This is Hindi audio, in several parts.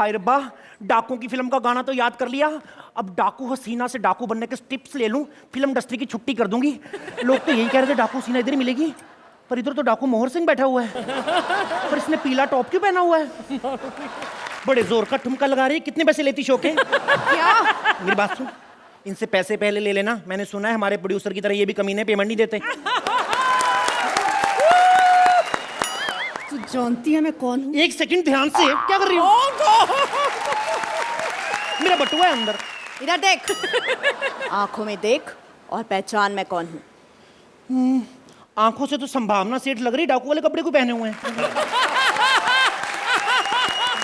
हाय रब्बा, डाकू की फिल्म का गाना तो याद कर लिया, अब डाकू हसीना से डाकू बनने के टिप्स ले लूं, फिल्म इंडस्ट्री की छुट्टी कर दूंगी। लोग तो यही कह रहे थे डाकू हसीना इधर ही मिलेगी, पर इधर तो डाकू मोहर सिंह बैठा हुआ है, पर इसने पीला टॉप क्यों पहना हुआ है? बड़े जोर का ठुमका लगा रही है। कितने पैसे लेती शो के? क्या? मेरी बात सुन, इनसे पैसे पहले ले लेना। मैंने सुना है हमारे प्रोड्यूसर की तरह ये भी कमीने पेमेंट नहीं देते। तू जानती है मैं कौन हूँ? एक सेकंड ध्यान से, क्या कर रही हो? मेरा बटुआ है अंदर। इधर देख, आंखों में देख और पहचान मैं कौन हूँ। आंखों से तो संभावना सेठ लग रही, डाकू वाले कपड़े को पहने हुए हैं।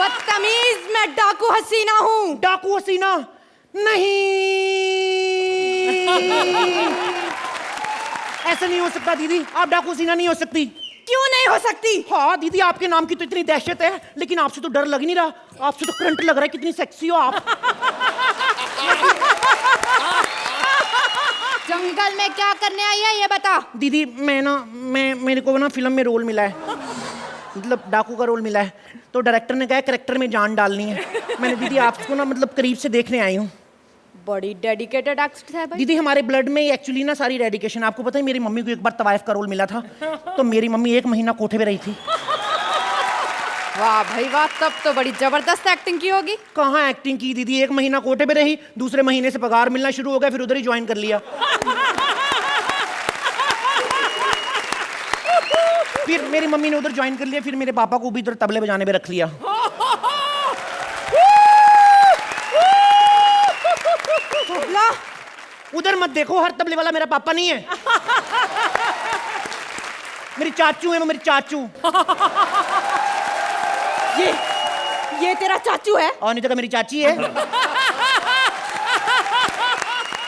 बदतमीज, मैं डाकू हसीना हूँ। डाकू हसीना नहीं, ऐसा नहीं हो सकता दीदी, आप डाकू हसीना नहीं हो सकती। क्यों नहीं हो सकती? हाँ दीदी, आपके नाम की तो इतनी दहशत है, लेकिन आपसे तो डर लग नहीं रहा, आपसे तो करंट लग रहा है, कितनी सेक्सी हो आप। जंगल में क्या करने आई है ये बता। दीदी मेरे को ना फिल्म में रोल मिला है, मतलब डाकू का रोल मिला है, तो डायरेक्टर ने कहा कैरेक्टर में जान डालनी है। मैंने दीदी आपको ना मतलब करीब से देखने आई हूँ। बड़ी डेडिकेटेड एक्टर है भाई। दीदी हमारे ब्लड में एक्चुअली ना सारी डेडिकेशन, आपको पता है मेरी मम्मी को एक बार तवाइफ का रोल मिला था, तो मेरी मम्मी 1 महीना कोठे में रही थी। वाह भाई वाह, तब तो बड़ी जबरदस्त एक्टिंग की होगी। कहाँ एक्टिंग की दीदी, 1 महीना कोठे पे रही, दूसरे महीने से पगार मिलना शुरू हो गया, फिर उधर ही ज्वाइन कर लिया। फिर मेरी मम्मी ने उधर ज्वाइन कर लिया, फिर मेरे पापा को भी उधर तबले बजाने पे रख लिया। उधर मत देखो, हर तबले वाला मेरा पापा नहीं है, मेरी चाचू है, वो मेरी चाचू। ये तेरा चाचू है? और नहीं तो मेरी चाची है।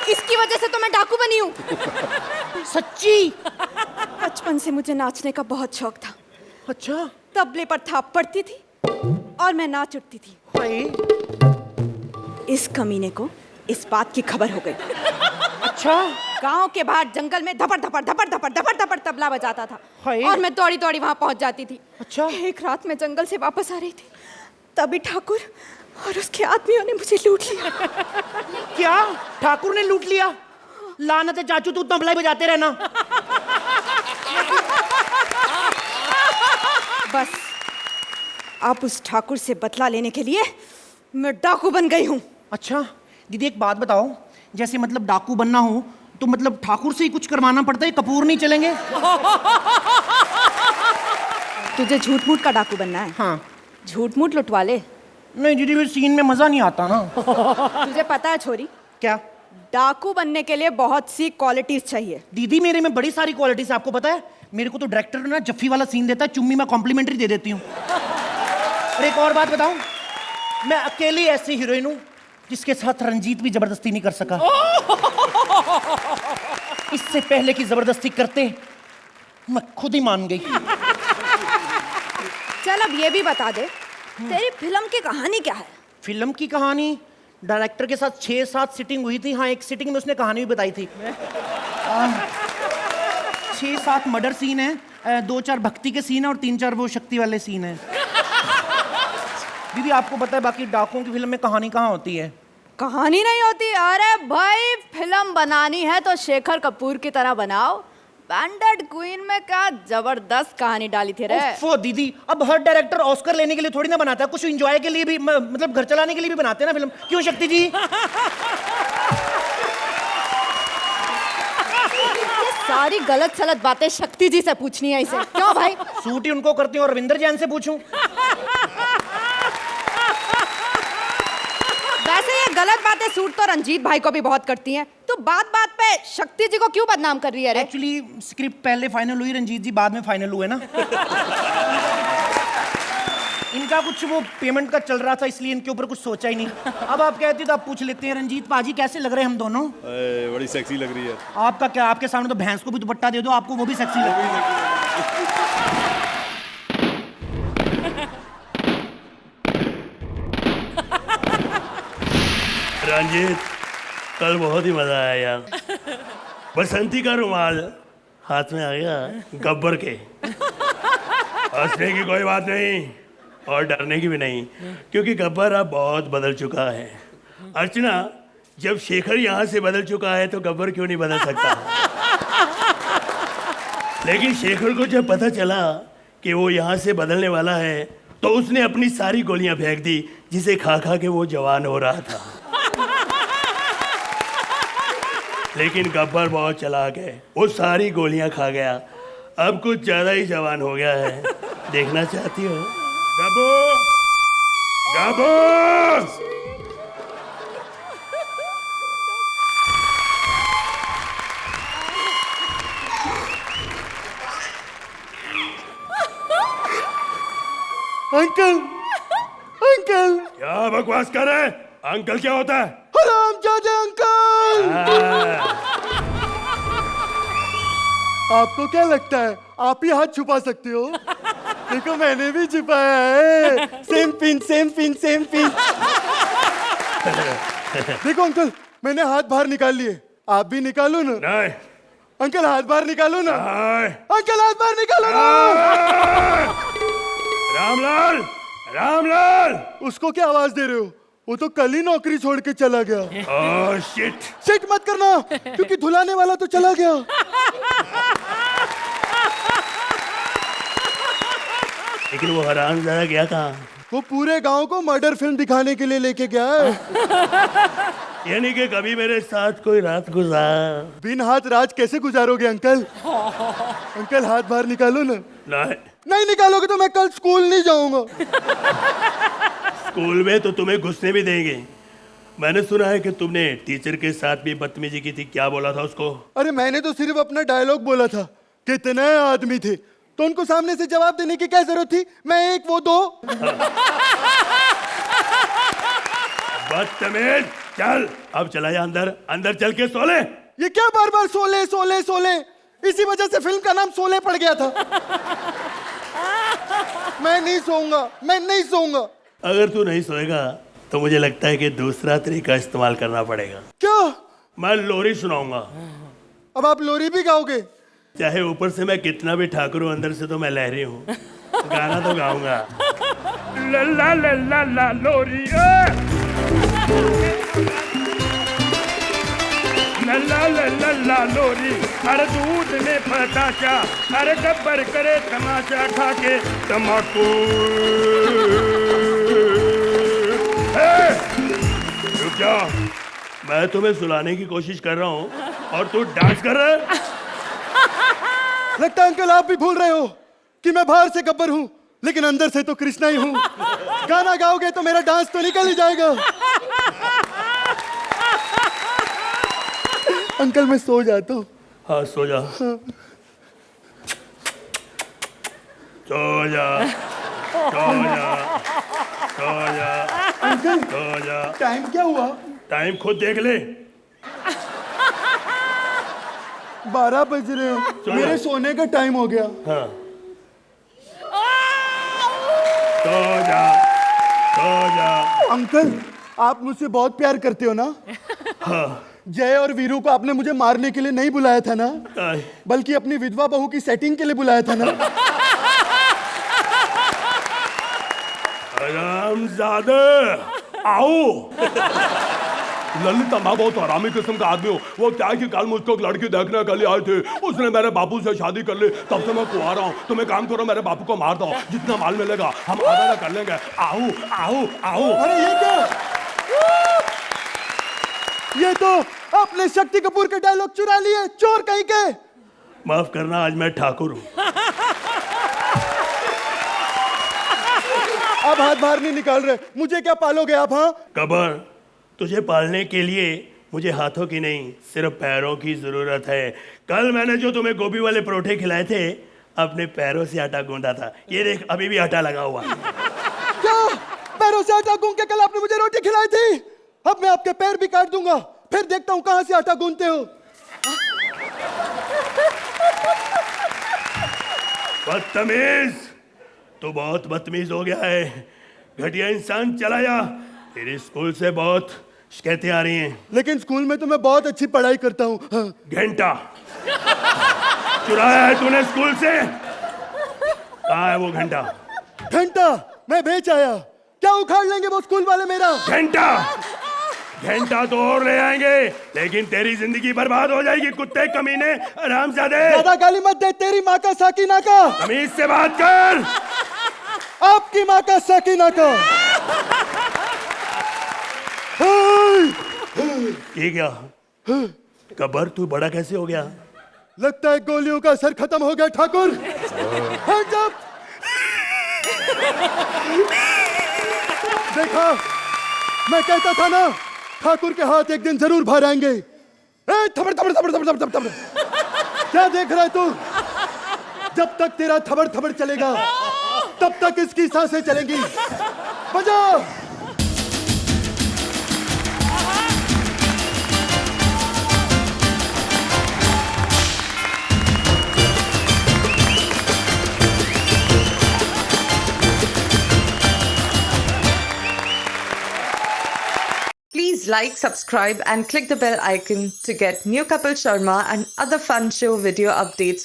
इसकी वजह से तो मैं डाकू बनी हूँ। सच्ची? बचपन से मुझे नाचने का बहुत शौक था। अच्छा। तबले पर थाप पड़ती थी और मैं नाच उठती थी। हाय। इस कमीने को इस बात की खबर हो गई। अच्छा। गांव के बाहर जंगल में धपड़ धपड़ धपड़ धपड़ धपड़ धपड़ तबला बजाता था और मैं दौड़ी दौड़ी वहां पहुंच जाती थी। अच्छा। एक रात मैं जंगल से वापस आ रही थी, तभी ठाकुर और उसके आदमियों ने मुझे लूट लिया। क्या? ठाकुर ने लूट लिया? लानत है चाचू, तू तबला ही बजाते रहना। बस अब उस ठाकुर से बदला लेने के लिए मैं डाकू बन गई हूँ। अच्छा दीदी एक बात बताओ, जैसे मतलब डाकू बनना हो तो मतलब ठाकुर से ही कुछ करवाना पड़ता है, कपूर नहीं चलेंगे? तुझे झूठ मूठ का डाकू बनना है? हाँ। झूठ मूठ लुटवा ले। नहीं दीदी, फिर सीन में मजा नहीं आता ना। तुझे पता है छोरी, क्या? डाकू बनने के लिए बहुत सी क्वालिटीज चाहिए। दीदी मेरे में बड़ी सारी क्वालिटीज, आपको पता है मेरे को तो डायरेक्टर ना जफ्फी वाला सीन देता है, चुम्मी मैं कॉम्प्लीमेंट्री दे देती हूँ। और एक और बात बताऊं, मैं अकेली ऐसी हीरोइन हूँ जिसके साथ रंजीत भी जबरदस्ती नहीं कर सका। इससे पहले की जबरदस्ती करते मैं खुद ही मान गई। चल अब ये भी बता दे, तेरी फिल्म की कहानी क्या है? फिल्म की कहानी? डायरेक्टर के साथ 6-7 सिटिंग हुई थी। हाँ, एक सिटिंग में उसने कहानी भी बताई थी। 6-7 मर्डर सीन है, 2-4 भक्ति के सीन है और 3-4 वो शक्ति वाले सीन है। दीदी आपको पता है बाकी डाकुओं की फिल्म में कहानी कहाँ होती है? कहानी नहीं होती? अरे भाई फिल्म बनानी है तो शेखर कपूर की तरह बनाओ। बैंडेड क्वीन में क्या जबरदस्त कहानी डाली थी रे। ओफो दीदी, अब हर डायरेक्टर ऑस्कर लेने के लिए थोड़ी ना बनाता है, कुछ एंजॉय के लिए भी, मतलब घर चलाने के लिए भी बनाते हैं ना फिल्म। क्यों शक्ति जी? सारी गलत सलत बातें शक्ति जी से पूछनी है इसे। क्यों भाई? सूट ही उनको करती हूँ और रविंदर जैन से पूछूं? वैसे ये गलत बातें सूट तो रंजीत भाई को भी बहुत करती हैं। तो बात बात पे शक्ति जी को क्यों बदनाम कर रही है रे? एक्चुअली स्क्रिप्ट पहले फाइनल हुई, रंजीत जी बाद में फाइनल हुए ना। इनका कुछ वो पेमेंट का चल रहा था, इसलिए इनके ऊपर कुछ सोचा ही नहीं। अब आप कहती तो आप पूछ लेते हैं। रंजीत पाजी कैसे लग रहे हैं हम दोनों? बड़ी सेक्सी लग रही है। आपका क्या, आपके सामने तो भैंस को भी दुपट्टा दे दो, आपको वो भी सेक्सी लग रही है। रंजीत, कल बहुत ही मजा आया यार। बसंती का रुमाल हाथ में आ गया गब्बर के। हंसने की कोई बात नहीं, और डरने की भी नहीं, क्योंकि गब्बर अब बहुत बदल चुका है। अर्चना, जब शेखर यहाँ से बदल चुका है तो गब्बर क्यों नहीं बदल सकता? लेकिन शेखर को जब पता चला कि वो यहाँ से बदलने वाला है तो उसने अपनी सारी गोलियां फेंक दी, जिसे खा खा के वो जवान हो रहा था। लेकिन गब्बर बहुत चालाक है, वो सारी गोलियां खा गया, अब कुछ ज्यादा ही जवान हो गया है। देखना चाहती हो? गब्बू, गब्बू! अंकल, अंकल, क्या बकवास कर रहे? अंकल क्या होता है? हरामजादे अंकल! आपको क्या लगता है आप ही हाथ छुपा सकते हो? देखो मैंने भी छुपाया है। Same pin, same pin, same pin. देखो अंकल, मैंने हाथ बाहर निकाल लिए, आप भी निकालो ना। नहीं, अंकल हाथ बाहर निकालो ना। नहीं। अंकल हाथ बाहर निकालो ना। रामलाल, रामलाल! उसको क्या आवाज दे रहे हो? वो तो कल ही नौकरी छोड़ के चला गया। Oh shit! शिट मत करना, क्योंकि धुलाने वाला तो चला गया। लेकिन वो हरामजादा गया कहाँ? वो पूरे गांव को मर्डर फिल्म दिखाने के लिए लेके गया है। यानी कि कभी मेरे साथ कोई रात गुजार? बिन हाथ राज कैसे गुजारोगे अंकल? अंकल हाथ बाहर निकालो ना। नहीं। नहीं निकालोगे तो मैं कल स्कूल नहीं जाऊंगा। स्कूल में तो तुम्हें घुसने भी देंगे। मैंने सुना है कि तुमने टीचर के साथ भी बदतमीजी की थी, क्या बोला था उसको? अरे मैंने तो सिर्फ अपना डायलॉग बोला था। कितने आदमी थे तो उनको सामने से जवाब देने की क्या जरूरत थी? मैं एक, वो दो। बदतमीज! चल अब चला जा अंदर, अंदर चल के सो ले। ये क्या बार बार सोले सोले सोले? इसी वजह से फिल्म का नाम सोले पड़ गया था। मैं नहीं सोऊंगा, मैं नहीं सोऊंगा। अगर तू नहीं सोएगा तो मुझे लगता है कि दूसरा तरीका इस्तेमाल करना पड़ेगा। क्या? मैं लोरी सुनाऊंगा। अब आप लोरी भी गाओगे? चाहे ऊपर से मैं कितना भी ठाकुर हूं, अंदर से तो मैं लहरी हूँ। गाना तो गाऊंगा। ला ला ला ला ला लोरी, ला ला ला ला ला लोरी। अरे दूध में पताचा, अरे गब्बर करे तमाचा खा के तम्बाकू। रुक जा, मैं तुम्हें सुलाने की कोशिश कर रहा हूँ और तू डांस कर रहा है। लगता है अंकल आप भी भूल रहे हो कि मैं बाहर से गब्बर हूँ लेकिन अंदर से तो कृष्णा ही हूँ। गाना गाओगे तो मेरा डांस तो निकल ही जाएगा। अंकल मैं सो जाता हूँ। हाँ सो जा, सो जा, सो जा, सो जा, अंकल सो जा। टाइम क्या हुआ? टाइम खुद देख ले। 12 बज रहे हैं, मेरे सोने का टाइम हो गया। हाँ सो जा, सो जा। अंकल आप मुझसे बहुत प्यार करते हो ना? हाँ। जय और वीरू को आपने मुझे मारने के लिए नहीं बुलाया था ना, आई। बल्कि अपनी विधवा बहू की सेटिंग के लिए बुलाया था ना। हरामजादे, आओ। ललिता, मैं बहुत हरामी किस्म का आदमी हूँ। वो क्या है कि कल मुझको एक लड़की देखने के लिए आए थे, उसने मेरे बापू से शादी कर ली, तब से मैं कुंवारा हूँ। तुम एक काम करो, मेरे बापू को मार दो, जितना माल मिलेगा हम आधा कर लेंगे। आओ आओ आओ। अरे ये क्या? ये तो आपने शक्ति कपूर के डायलॉग चुरा लिए, चोर कहीं के। माफ करना, आज मैं ठाकुर हूँ। आप हाथ बाहर नहीं निकाल रहे, मुझे क्या पालोगे आप? हाँ गब्बर, तुझे पालने के लिए मुझे हाथों की नहीं सिर्फ पैरों की जरूरत है। कल मैंने जो तुम्हें गोभी वाले परोठे खिलाए थे, अपने पैरों से आटा गूंदा था। ये देख, अभी भी आटा लगा हुआ है। क्या? पैरों से आटा गूंद के कल आपने मुझे रोटी खिलाई थी? अब मैं आपके पैर भी काट दूंगा, फिर देखता हूँ कहां से आटा गूंदते हो। बदतमीज, तो बहुत बदतमीज हो गया है। घटिया इंसान, चला जा। तेरे स्कूल से बहुत शिकायतें आ रही हैं। लेकिन स्कूल में तो मैं बहुत अच्छी पढ़ाई करता हूँ। हाँ। घंटा चुराया है तूने स्कूल से? कहाँ है वो घंटा? घंटा मैं बेच आया, क्या उखाड़ लेंगे वो स्कूल वाले मेरा? घंटा तो और ले आएंगे, लेकिन तेरी जिंदगी बर्बाद हो जाएगी कुत्ते कमीने हरामजादे। ज्यादा गाली मत दे, तेरी माँ का साकीना का। तमीज से बात कर। आपकी माँ का साकीना का। ये क्या कबर, तू बड़ा कैसे हो गया? लगता है गोलियों का असर खत्म हो गया ठाकुर। Hands up! देखा, मैं कहता था ना, ठाकुर के हाथ एक दिन जरूर बाहर आएंगे। ए, थबड़ थबड़ थबड़ थबड़ थबड़ थबड़। क्या देख रहा है तू? जब तक तेरा थबड़ थबड़ चलेगा, तब तक इसकी सांसें चलेंगी। बजा। Please like, subscribe and click the bell icon to get new Kapil Sharma and other fun show video updates